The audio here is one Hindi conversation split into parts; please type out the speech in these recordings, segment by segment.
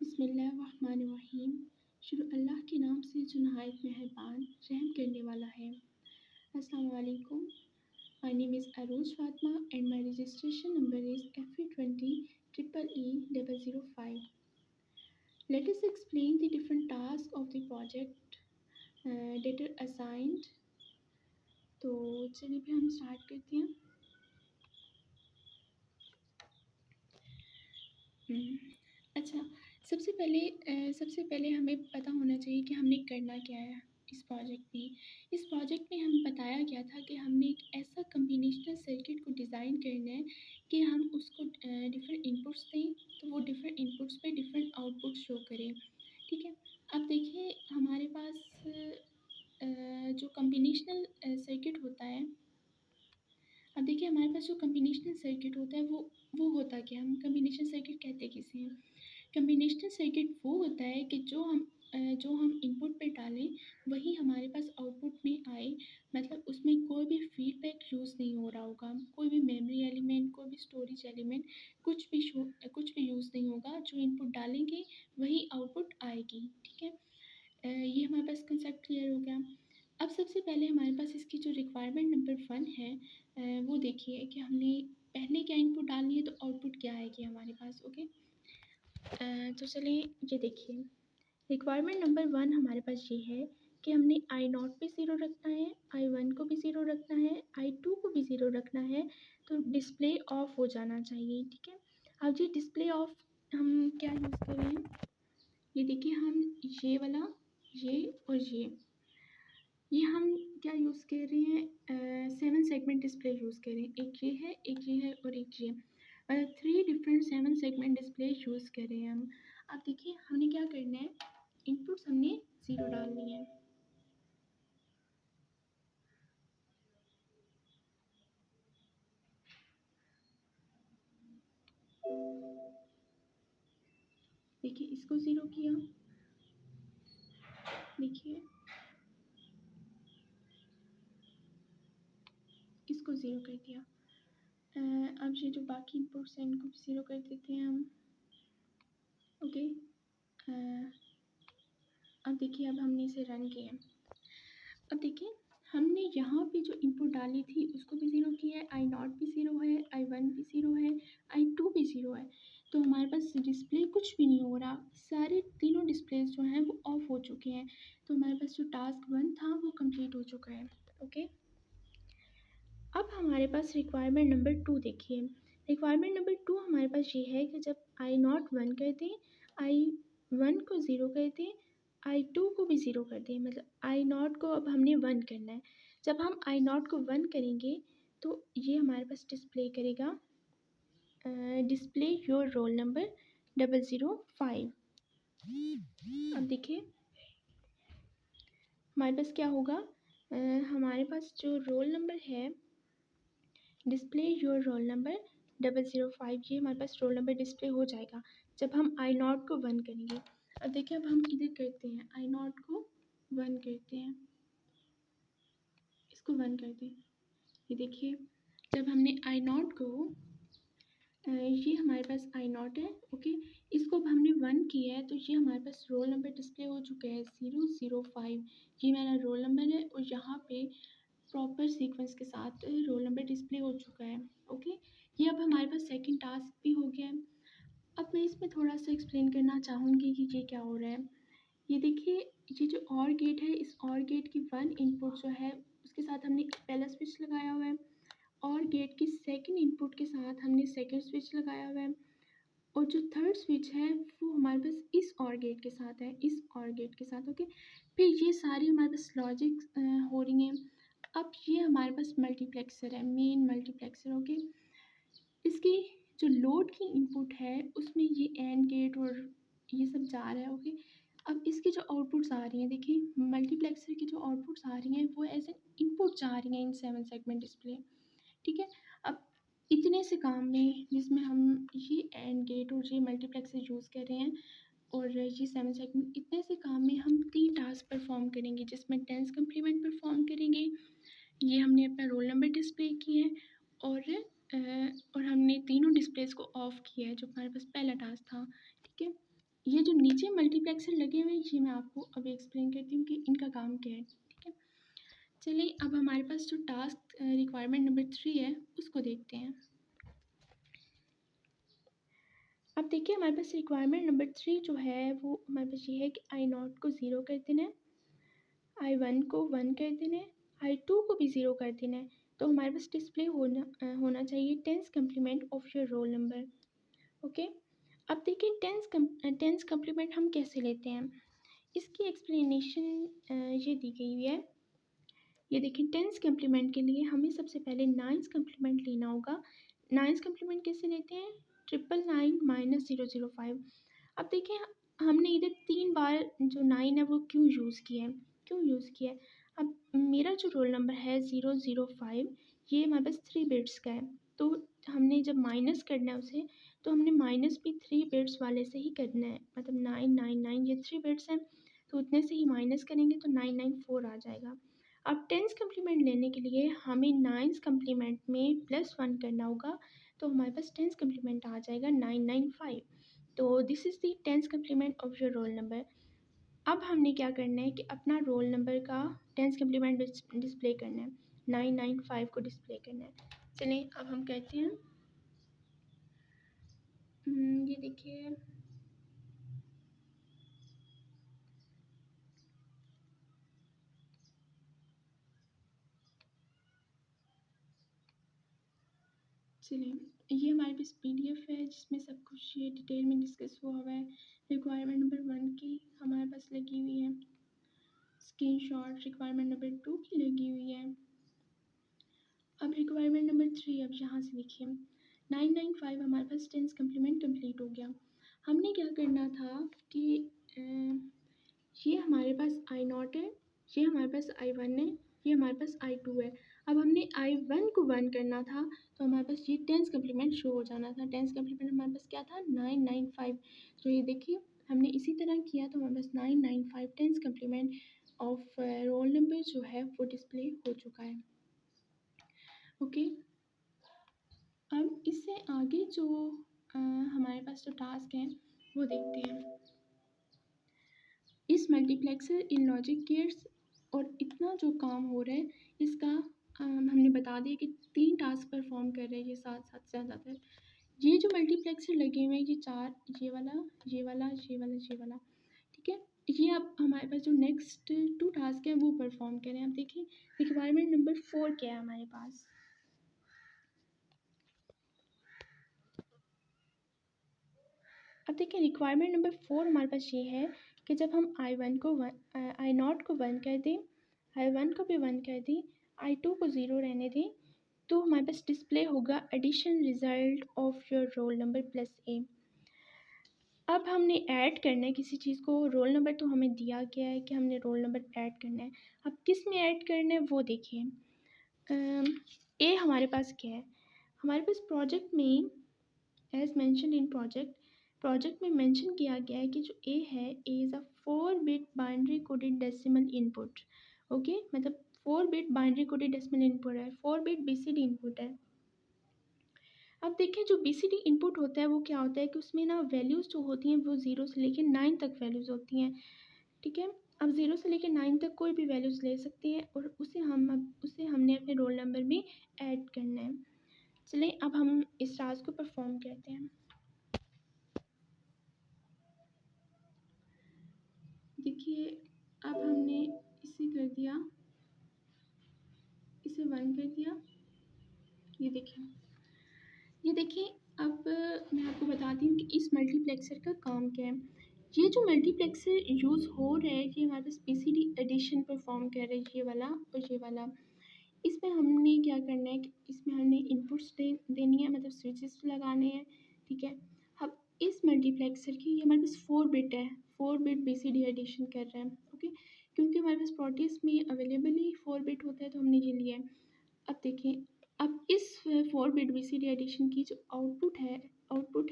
बिस्मिल्लाहिर्रहमानिर्रहीम। शुरू अल्लाह के नाम से जो नहायत मेहरबान रहम करने वाला है। अस्सलाम वालेकुम। My name is Arooj Fatma and my registration number is FE20 EEE005. Let us explain the different tasks of the project that are assigned. तो चलिए भी हम स्टार्ट करते हैं। अच्छा, सबसे पहले हमें पता होना चाहिए कि हमने करना क्या है इस प्रोजेक्ट में। इस प्रोजेक्ट में हमें बताया गया था कि हमने एक ऐसा कॉम्बिनेशनल सर्किट को डिज़ाइन करना है कि हम उसको डिफरेंट इनपुट्स दें, तो वो डिफरेंट इनपुट्स पे डिफरेंट आउटपुट शो करें। ठीक है, अब देखिए हमारे पास जो कॉम्बिनेशनल सर्किट होता है, अब देखिए हमारे पास जो कॉम्बिनेशनल सर्किट होता है वो होता क्या है, हम कॉम्बिनेशन सर्किट कहते किसे हैं। कॉम्बिनेशनल सर्किट वो होता है कि जो हम इनपुट पे डालें वही हमारे पास आउटपुट में आए, मतलब उसमें कोई भी फीडबैक यूज़ नहीं हो रहा होगा, कोई भी मेमोरी एलिमेंट, कोई भी स्टोरेज एलिमेंट, कुछ भी यूज़ नहीं होगा। जो इनपुट डालेंगे वही आउटपुट आएगी। ठीक है, ये हमारे पास कंसेप्ट क्लियर हो गया। अब सबसे पहले हमारे पास इसकी जो रिक्वायरमेंट नंबर 1 है, वो देखिए कि हमने पहले क्या इनपुट डालनी है तो आउटपुट क्या आएगी हमारे पास। ओके, तो चलिए ये देखिए रिक्वायरमेंट नंबर 1 हमारे पास ये है कि हमने I0 भी 0 रखना है, I1 को भी 0 रखना है, I2 को भी 0 रखना है, तो डिस्प्ले ऑफ हो जाना चाहिए। ठीक है, अब ये डिस्प्ले ऑफ हम क्या यूज़ कर रहे हैं, ये देखिए हम ये वाला, ये और ये हम क्या यूज़ कर रहे हैं, 7 सेगमेंट डिस्प्ले यूज़ कर रहे हैं। एक ये है, एक ये है और एक ये, मतलब 3 डिफरेंट 7 सेगमेंट डिस्प्ले यूज़ कर रहे हैं हम। अब देखिए हमने क्या करना है, इनपुट्स हमने 0 डालनी है। देखिए इसको 0 किया, देखिए इसको 0 कर दिया। अब ये जो बाकी इनपुट्स हैं इनको भी 0 कर देते हैं हम। ओके, अब देखिए अब हमने इसे रन किया। अब देखिए हमने यहाँ पे जो इनपुट डाली थी उसको भी 0 किया है, I0 भी 0 है, I1 भी 0 है, I2 भी 0 है, तो हमारे पास डिस्प्ले कुछ भी नहीं हो रहा। सारे तीनों डिस्प्लेस जो हैं वो ऑफ हो चुके हैं, तो हमारे पास जो टास्क 1 था वो कंप्लीट हो चुका है। ओके, अब हमारे पास रिक्वायरमेंट नंबर 2 देखिए। रिक्वायरमेंट नंबर 2 हमारे पास ये है कि जब I0 1 कर दें, I1 को 0 कर दें, I2 को भी 0 कर दें, मतलब I0 को अब हमने 1 करना है। जब हम I0 को 1 करेंगे तो ये हमारे पास डिस्प्ले करेगा डिस्प्ले योर रोल नंबर 005। अब देखिए हमारे पास क्या होगा, हमारे पास जो रोल नंबर है डिस्प्ले योर रोल नंबर 005, ये हमारे पास रोल नंबर डिस्प्ले हो जाएगा जब हम I0 को 1 करेंगे। अब देखिए अब हम इधर करते हैं, I0 को 1 करते हैं, इसको 1 कर दें। ये देखिए जब हमने I0 को ये हमारे पास I0 है। ओके, इसको अब हमने 1 किया है तो ये हमारे पास रोल नंबर डिस्प्ले हो चुका है 005। ये मेरा रोल नंबर है और यहाँ पे प्रॉपर सीक्वेंस के साथ रोल नंबर डिस्प्ले हो चुका है। ओके, ये अब हमारे पास सेकंड टास्क भी हो गया है। अब मैं इसमें थोड़ा सा एक्सप्लेन करना चाहूँगी कि ये क्या हो रहा है। ये देखिए ये जो OR गेट है, इस OR गेट की 1 इनपुट जो है उसके साथ हमने पहला स्विच लगाया हुआ है, और गेट की सेकंड इनपुट के साथ हमने सेकंड स्विच लगाया हुआ है, और जो थर्ड स्विच है वो हमारे पास इस OR गेट के साथ है, इस OR गेट के साथ। ओके, फिर ये सारी हमारे पास लॉजिक हो रही हैं। अब ये हमारे पास मल्टीप्लेक्सर है, मेन मल्टीप्लेक्सर। ओके, इसकी जो लोड की इनपुट है उसमें ये एंड गेट और ये सब जा रहा है। ओके, अब इसकी जो आउटपुट्स आ रही हैं, देखिए मल्टीप्लेक्सर की जो आउटपुट्स आ रही हैं वो एज एन इनपुट जा रही हैं इन 7 सेगमेंट डिस्प्ले। ठीक है, अब इतने से काम में जिसमें हम ये एंड गेट और ये मल्टीप्लेक्सर यूज़ कर रहे हैं और ये 7 सेगमेंट, इतने से काम में हम 3 टास्क परफॉर्म करेंगे जिसमें टेंस कम्प्लीमेंट परफॉर्म करेंगे, ये हमने अपना रोल नंबर डिस्प्ले किया है, और हमने तीनों डिस्प्लेस को ऑफ किया है जो हमारे पास पहला टास्क था। ठीक है, ये जो नीचे मल्टीप्लेक्सर लगे हुए हैं, ये मैं आपको अभी एक्सप्लेन करती हूँ कि इनका काम क्या है, ठीक है। चलिए अब हमारे पास जो टास्क रिक्वायरमेंट नंबर 3 है उसको देखते हैं। अब देखिए हमारे पास रिक्वायरमेंट नंबर 3 जो है वो हमारे पास ये है कि I0 को 0 कर देना है, I1 को 1 कर देना है, I2 को भी 0 कर देना है। तो हमारे पास डिस्प्ले होना चाहिए tens complement of your roll number. Okay, अब देखिए टेंस कम्प्लीमेंट हम कैसे लेते हैं, इसकी एक्सप्लेनेशन ये दी गई है। ये देखिए टेंस कम्प्लीमेंट के लिए हमें सबसे पहले नाइन्स कम्प्लीमेंट लेना होगा। नाइन्स कम्प्लीमेंट कैसे लेते हैं, 999 - 005। अब देखिए हमने इधर 3 बार जो 9 है वो क्यों यूज़ किया है, अब मेरा जो रोल नंबर है 005, ये हमारे पास 3 बिट्स का है। तो हमने जब माइनस करना है उसे, तो हमने माइनस भी 3 बिट्स वाले से ही करना है, मतलब 999 ये 3 बिट्स हैं, तो उतने से ही माइनस करेंगे तो 994 आ जाएगा। अब टेंस कम्प्लीमेंट लेने के लिए हमें नाइन्स कम्प्लीमेंट में +1 करना होगा, तो हमारे पास टेंस कम्प्लीमेंट आ जाएगा 995। तो this is the tens complement of your roll number. अब हमने क्या करना है कि अपना रोल नंबर का टेंस कम्प्लीमेंट डिस्प्ले करना है, 995 को डिस्प्ले करना है। चलिए अब हम कहते हैं, ये देखिए चलिए ये हमारे पास PDF है जिसमें सब कुछ ये डिटेल में डिस्कस हुआ हुआ है। रिक्वायरमेंट नंबर 1 की हमारे पास लगी हुई है, स्क्रीनशॉट रिक्वायरमेंट नंबर 2 की लगी हुई है। अब रिक्वायरमेंट नंबर 3, अब यहाँ से देखिए 995 हमारे पास टेंस कम्प्लीमेंट कंप्लीट हो गया। हमने क्या करना था कि ये हमारे पास I0 है, ये हमारे पास I1 है, ये हमारे पास I2 है। अब हमने I1 को 1 करना था, तो हमारे पास ये टेंस कम्प्लीमेंट शो हो जाना था। टेंस कम्प्लीमेंट हमारे पास क्या था, 995। तो ये देखिए हमने इसी तरह किया, तो हमारे पास 995 tens complement of roll number जो है वो डिस्प्ले हो चुका है। ओके, अब इससे आगे जो हमारे पास जो टास्क हैं वो देखते हैं। इस मल्टीप्लेक्सर इन लॉजिक गेट्स और इतना जो काम हो रहा है इसका हमने बता दिया कि 3 टास्क परफॉर्म कर रहे हैं ये साथ साथ ज़्यादातर। ये जो मल्टीप्लेक्सर लगे हुए हैं ये 4, ये वाला, ये वाला, ये वाला, ये वाला, ठीक है। ये अब हमारे पास जो नेक्स्ट 2 टास्क है वो परफॉर्म करें। अब देखिए रिक्वायरमेंट नंबर 4 क्या है हमारे पास। अब देखिए रिक्वायरमेंट नंबर 4 हमारे पास ये है कि जब हम I0 को 1 कर दें, I1 को भी 1 कर दें, I2 को 0 रहने दें, तो हमारे पास डिस्प्ले होगा addition result of your roll number +A। अब हमने ऐड करना है किसी चीज़ को, रोल नंबर तो हमें दिया गया है कि हमने रोल नंबर ऐड करना है। अब किस में ऐड करना है वो देखिए। ए हमारे पास क्या है, हमारे पास प्रोजेक्ट में एज मैंशन इन प्रोजेक्ट में मेंशन किया गया है कि जो ए है, A is a 4 bit binary coded decimal input. Okay, मतलब 4 bit binary coded decimal input है, 4 बिट BCD इनपुट है। अब देखिए जो BCD इनपुट होता है वो क्या होता है कि उसमें ना वैल्यूज़ जो होती हैं वो 0 से लेकर 9 तक वैल्यूज़ होती हैं, ठीक है। अब 0 से लेकर 9 तक कोई भी वैल्यूज़ ले सकती है और उसे हमने अपने रोल नंबर में ऐड करना है। चलिए अब हम इस टास्क को परफॉर्म करते हैं। देखिए अब हमने इसे कर दिया, इसे 1 कर दिया, ये देखिए अब मैं आपको बताती हूँ कि इस मल्टीप्लेक्सर का काम क्या है। ये जो मल्टीप्लेक्सर यूज़ हो रहा है ये हमारे पास BCD एडिशन परफॉर्म कर रहा है, ये वाला और ये वाला। इसमें हमने क्या करना है कि इसमें हमने इनपुट्स देनी है, मतलब स्विचेस लगाने हैं, ठीक है। अब इस मल्टीप्लेक्सर की ये हमारे पास 4 बिट है, 4 बिट BCD एडिशन कर रहे हैं, ओके। क्योंकि हमारे पास प्रोटीज में अवेलेबल ही 4 बिट होता है तो हमने ये लिया है। अब देखिए अब इस 4 बिट BCD एडिशन की जो आउटपुट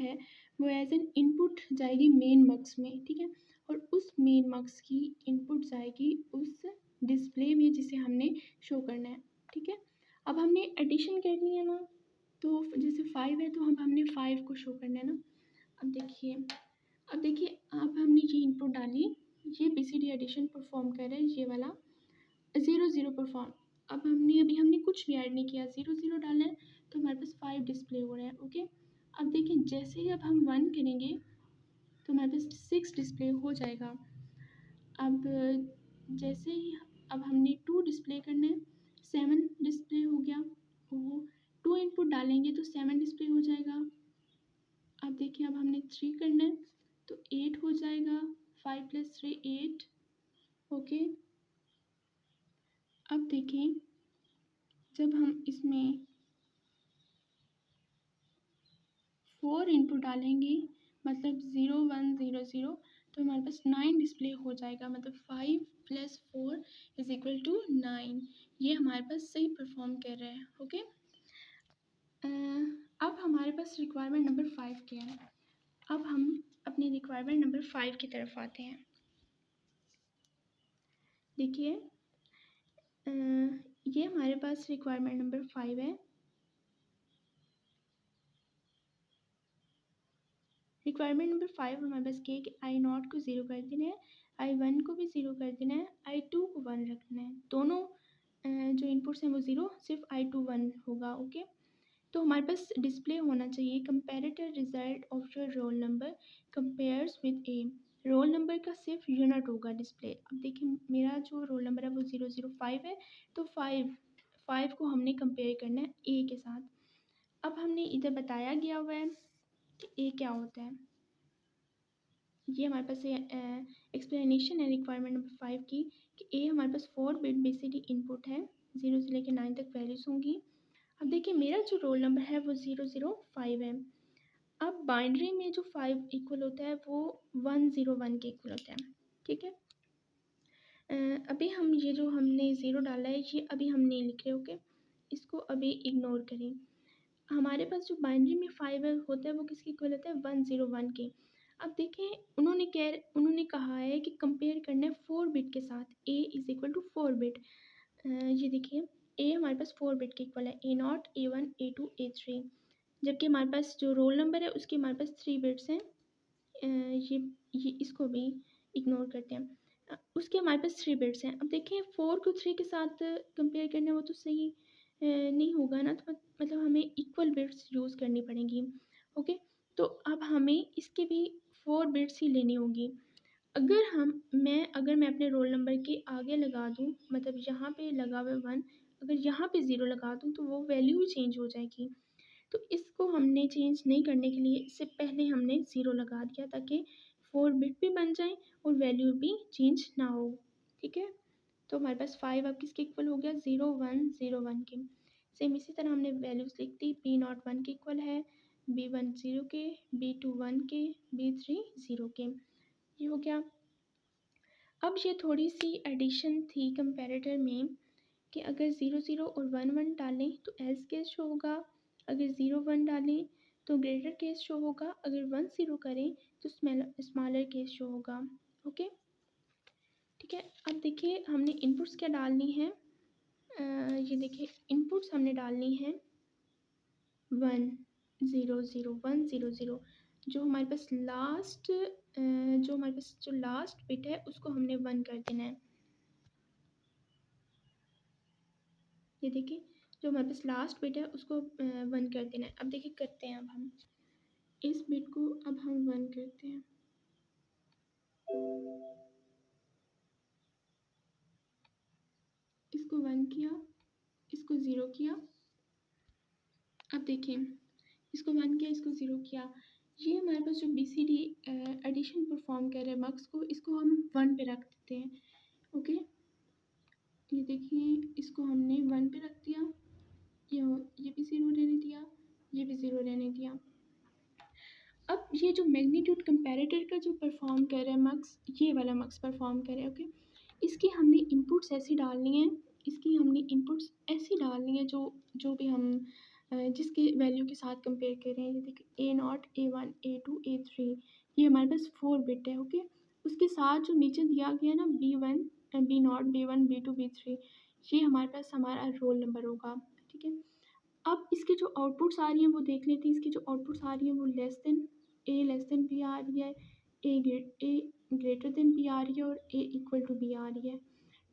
है वो एज एन इनपुट जाएगी मेन मक्स में, ठीक है। और उस मेन मक्स की इनपुट जाएगी उस डिस्प्ले में जिसे हमने शो करना है, ठीक है। अब हमने एडिशन करनी है ना, तो जैसे 5 है तो हमने 5 को शो करना है ना। अब देखिए अब हमने इनपुट डाली, ये BCD एडिशन परफॉर्म कर रहा है, ये वाला 0 0 परफॉर्म। अब हमने कुछ भी ऐड नहीं किया, 0 0 डाला है तो हमारे पास 5 डिस्प्ले हो रहा है। ओके, अब देखिए जैसे ही अब हम 1 करेंगे तो हमारे पास 6 डिस्प्ले हो जाएगा। अब जैसे ही अब हमने 2 डिस्प्ले करना है, 7 डिस्प्ले हो गया। वो 2 इनपुट डालेंगे तो 7 डिस्प्ले हो जाएगा। अब देखिए अब हमने 3 करना है तो 8 हो जाएगा, 5 + 3 8। ओके, अब देखें जब हम इसमें 4 इनपुट डालेंगे, मतलब 0 1 0 0, तो हमारे पास 9 डिस्प्ले हो जाएगा, मतलब 5 + 4 = 9। ये हमारे पास सही परफॉर्म कर रहा है। ओके, अब हमारे पास रिक्वायरमेंट नंबर 5 क्या है। अब हम अपनी रिक्वायरमेंट नंबर 5 की तरफ आते हैं। देखिए ये हमारे पास रिक्वायरमेंट नंबर 5 है। रिक्वायरमेंट नंबर 5 हमारे पास क्या है कि I0 को 0 कर देना है, I1 को भी 0 कर देना है, I2 को 1 रखना है। दोनों जो इनपुट्स हैं वो 0, सिर्फ I2 1 होगा। ओके, तो हमारे पास डिस्प्ले होना चाहिए comparator result of your roll number compares with A. Role number का सिर्फ यूनिट होगा डिस्प्ले। अब देखिए मेरा जो रोल नंबर है वो 005 है, तो 5 को हमने कंपेयर करना है ए के साथ। अब हमने इधर बताया गया हुआ है कि ए क्या होता है। ये हमारे पास एक्सप्लेनेशन है रिक्वायरमेंट नंबर 5 की कि ए हमारे पास 4 बिट BCD इनपुट है, 0 से लेकर 9 तक वैल्यूज होंगी। अब देखिए मेरा जो रोल नंबर है वो 005 है। अब बाइनरी में जो 5 इक्वल होता है वो 101 के इक्वल होता है। ठीक है, अभी हम ये जो हमने 0 डाला है ये अभी हम नहीं लिख रहे। ओके, इसको अभी इग्नोर करें। हमारे पास जो बाइनरी में 5 होता है वो किसके इक्वल होता है, 101 के। अब देखें उन्होंने कहा है कि कंपेयर करना है 4 बिट के साथ, A = 4 बिट। ये देखिए A हमारे पास 4 बिट के इक्वल है, A0 A1 A2 A3, जबकि हमारे पास जो रोल नंबर है उसके हमारे पास 3 बिट्स हैं। ये इसको भी इग्नोर करते हैं। उसके हमारे पास 3 बिट्स हैं। अब देखिए 4 को 3 के साथ कंपेयर करना वो तो सही नहीं होगा ना, तो मतलब हमें इक्वल बिट्स यूज़ करनी पड़ेंगी। ओके, तो अब हमें इसके भी 4 बिट्स ही लेनी होगी। अगर मैं अपने रोल नंबर के आगे लगा दूँ, मतलब यहाँ पे लगा हुआ है 1, अगर यहाँ पे 0 लगा दूँ तो वो वैल्यू चेंज हो जाएगी। तो इसको हमने चेंज नहीं करने के लिए इससे पहले हमने 0 लगा दिया ताकि 4 बिट भी बन जाए और वैल्यू भी चेंज ना हो। ठीक है, तो हमारे पास 5 अब किसके इक्वल हो गया, 0 1 0 1 के। सेम इसी तरह हमने वैल्यूज़ लिख दी, B0 1 के इक्वल है, B1 0 के, B2 1 के, B3 0 के। ये हो गया। अब ये थोड़ी सी एडिशन थी कंपैरेटर में कि अगर 0 0 और 1 1 डालें तो एल्स केस शो होगा, अगर 0 1 डालें तो ग्रेटर केस शो होगा, अगर 1 0 करें तो स्मॉलर केस शो होगा। ओके, ठीक है। अब देखिए हमने इनपुट्स क्या डालनी है। ये देखिए इनपुट्स हमने डालनी है 1 0 0 1 0 0। जो हमारे पास लास्ट बिट है उसको हमने 1 कर देना है। ये देखिए जो हमारे पास लास्ट बिट है उसको 1 कर देना है। अब देखिए करते हैं, अब हम इस बिट को अब हम 1 करते हैं। इसको 1 किया, इसको 0 किया। अब देखिए इसको 1 किया, इसको 0 किया। ये हमारे पास जो BCD एडिशन परफॉर्म कर रहे हैं मक्स को, इसको हम 1 पे रख देते हैं। ओके, ये देखिए इसको हमने 1 पे रख दिया, ये भी 0 रहने दिया, ये भी 0 रहने दिया। अब ये जो मैग्नीट्यूड कंपैरेटर का जो परफॉर्म कर रहा है मक्स, ये वाला मक्स परफॉर्म कर रहा है। ओके, इसकी हमने इनपुट्स ऐसी डालनी है, जो भी हम जिसके वैल्यू के साथ कंपेयर कर रहे हैं। ये देखिए A0 A1 A2 A3, ये हमारे पास 4 बिट है। ओके, उसके साथ जो नीचे दिया गया ना B1 B0 B1 B2 B3, ये हमारे पास हमारा रोल नंबर होगा। ठीक है, अब इसके जो आउटपुट्स आ रही हैं वो देख लेते हैं। इसकी जो आउटपुट्स आ रही हैं वो less than A less than B आ रही है, ए ग्रेटर देन बी आ रही है और ए इक्वल टू बी आ रही है।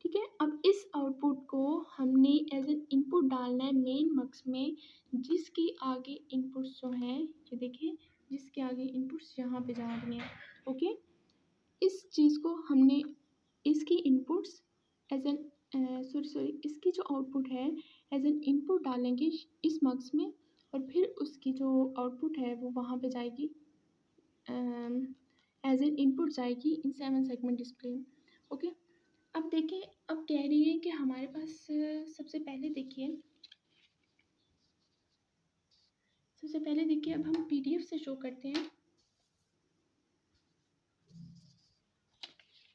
ठीक है, अब इस आउटपुट को हमने एज एन इनपुट डालना है मेन मक्स में, जिसकी आगे इनपुट्स जो हैं ये देखिए, जिसके आगे इनपुट्स यहाँ पे जा रही हैं। ओके, इस चीज़ को हमने इसकी इनपुट्स एज एन सॉरी इसकी जो आउटपुट है एज एन इनपुट डालेंगे इस मक्स में, और फिर उसकी जो आउटपुट है वो वहाँ पे जाएगी एज एन इनपुट जाएगी इन 7 सेगमेंट डिस्प्ले में। ओके, अब देखें, अब कह रही है कि हमारे पास सबसे पहले देखिए अब हम PDF से शो करते हैं